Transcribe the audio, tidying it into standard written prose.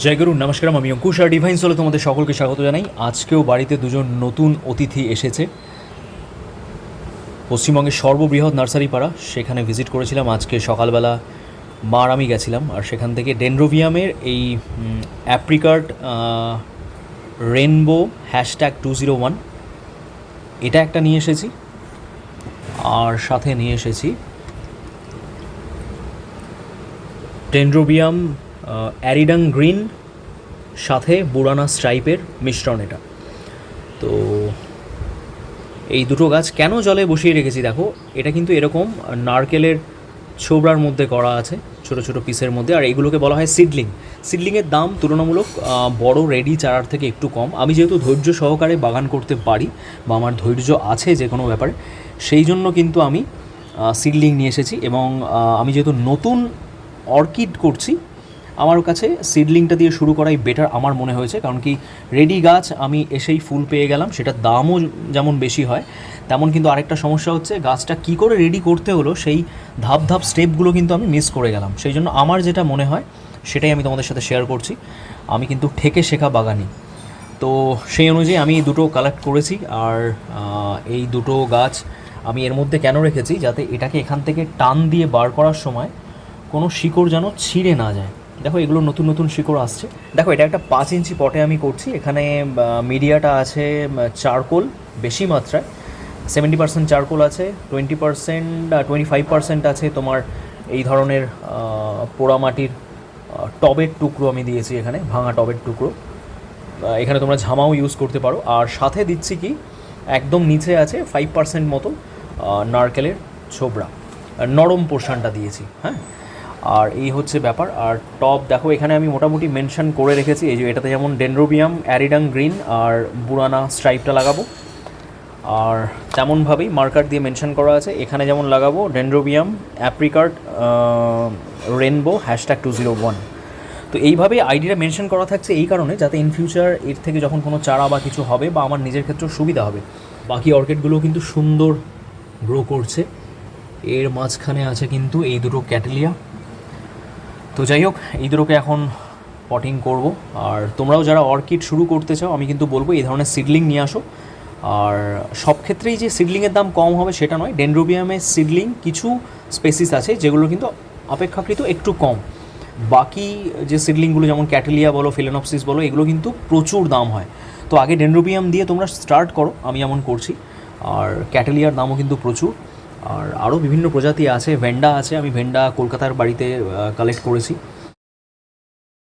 জয় গুরু নমস্কার, আমি অঙ্কুশ আর ডিভাইন সোলে তোমাদের সকলকে স্বাগত জানাই। আজকেও বাড়িতে দুজন নতুন অতিথি এসেছে। পশ্চিমবঙ্গের সর্ববৃহৎ নার্সারি পাড়া, সেখানে ভিজিট করেছিলাম আজকে সকালবেলা। মার আমি গেছিলাম, আর সেখান থেকে ডেনড্রোবিয়ামের এই অ্যাপ্রিকার্ট রেনবো #201 এটা একটা নিয়ে এসেছি, আর সাথে নিয়ে এসেছি ডেনড্রোবিয়াম অ্যারিডাং গ্রিন, সাথে বুরানা স্ট্রাইপের মিশ্রণ এটা। তো এই দুটো গাছ কেন জলে বসিয়ে রেখেছি দেখো, এটা কিন্তু এরকম নারকেলের ছোবড়ার মধ্যে করা আছে, ছোটো ছোটো পিসের মধ্যে, আর এইগুলোকে বলা হয় সিডলিং। সিডলিংয়ের দাম তুলনামূলক বড় রেডি চারার থেকে একটু কম। আমি যেহেতু ধৈর্য সহকারে বাগান করতে পারি, বা আমার ধৈর্য আছে যে কোনো ব্যাপারে, সেই জন্য কিন্তু আমি সিডলিং নিয়ে এসেছি। এবং আমি যেহেতু নতুন অর্কিড করছি, আমার কাছে সিডলিংটা দিয়ে শুরু করাই বেটার আমার মনে হয়েছে। কারণ কি, রেডি গাছ আমি এসেই ফুল পেয়ে গেলাম, সেটার দামও যেমন বেশি হয়, তেমন কিন্তু আরেকটা সমস্যা হচ্ছে গাছটা কী করে রেডি করতে হলো সেই ধাপ ধাপ স্টেপগুলো কিন্তু আমি মিস করে গেলাম। সেই জন্য আমার যেটা মনে হয় সেটাই আমি তোমাদের সাথে শেয়ার করছি। আমি কিন্তু ঠেকে শেখা বাগানি, তো সেই অনুযায়ী আমি দুটো কালেক্ট করেছি। আর এই দুটো গাছ আমি এর মধ্যে কেন রেখেছি, যাতে এটাকে এখান থেকে টান দিয়ে বার করার সময় কোনো শিকড় যেন ছিঁড়ে না যায়। দেখো, এগুলো নতুন নতুন শিকড় আসছে। দেখো, এটা একটা 5 ইঞ্চি পটে আমি করছি। এখানে মিডিয়াটা আছে চারকোল বেশি মাত্রায়, 70% চারকোল আছে, 25% আছে তোমার এই ধরনের পোড়ামাটির টবের টুকরো আমি দিয়েছি, এখানে ভাঙা টবের টুকরো। এখানে তোমরা ঝামাও ইউজ করতে পারো। আর সাথে দিচ্ছি কি, একদম নিচে আছে 5% মতো নারকেলের ছোবড়া, নরম পোর্শনটা দিয়েছি। হ্যাঁ, আর এই হচ্ছে ব্যাপার। আর টপ দেখো, এখানে আমি মোটামুটি মেনশন করে রেখেছি, এই যে এটাতে যেমন ডেনড্রোবিয়াম অ্যারিডাং গ্রিন আর বুরানা স্ট্রাইপটা লাগাবো, আর তেমনভাবেই মার্কার দিয়ে মেনশন করা আছে এখানে যেমন লাগাবো ডেনড্রোবিয়াম অ্যাপ্রিকার্ট রেনবো #201। তো এইভাবে আইডিটা মেনশন করা থাকছে এই কারণে, যাতে ইন ফিউচার এর থেকে যখন কোনো চারা বা কিছু হবে, বা আমার নিজের ক্ষেত্রেও সুবিধা হবে। বাকি অর্কিডগুলো কিন্তু সুন্দর গ্রো করছে। এর মাঝখানে আছে কিন্তু এই দুটো ক্যাটেলিয়া। তো যাই হোক, এই দুটোকে এখন পটিং করব। আর তোমরাও যারা অর্কিড শুরু করতে চাও, আমি কিন্তু বলবো এই ধরনের সিডলিং নিয়ে আসো। আর সব ক্ষেত্রেই যে সিডলিংয়ের দাম কম হবে সেটা নয়, ডেনড্রোবিয়ামের সিডলিং কিছু স্পেসিস আছে যেগুলো কিন্তু অপেক্ষাকৃত একটু কম। বাকি যে সিডলিংগুলো যেমন ক্যাটেলিয়া বলো, ফিলেনপসিস বলো, এগুলো কিন্তু প্রচুর দাম হয়। তো আগে ডেনড্রোবিয়াম দিয়ে তোমরা স্টার্ট করো, আমি যেমন করছি। আর ক্যাটেলিয়ার দামও কিন্তু প্রচুর। আর আরও বিভিন্ন প্রজাতি আছে, ভেন্ডা আছে, আমি ভেন্ডা কলকাতার বাড়িতে কালেক্ট করেছি।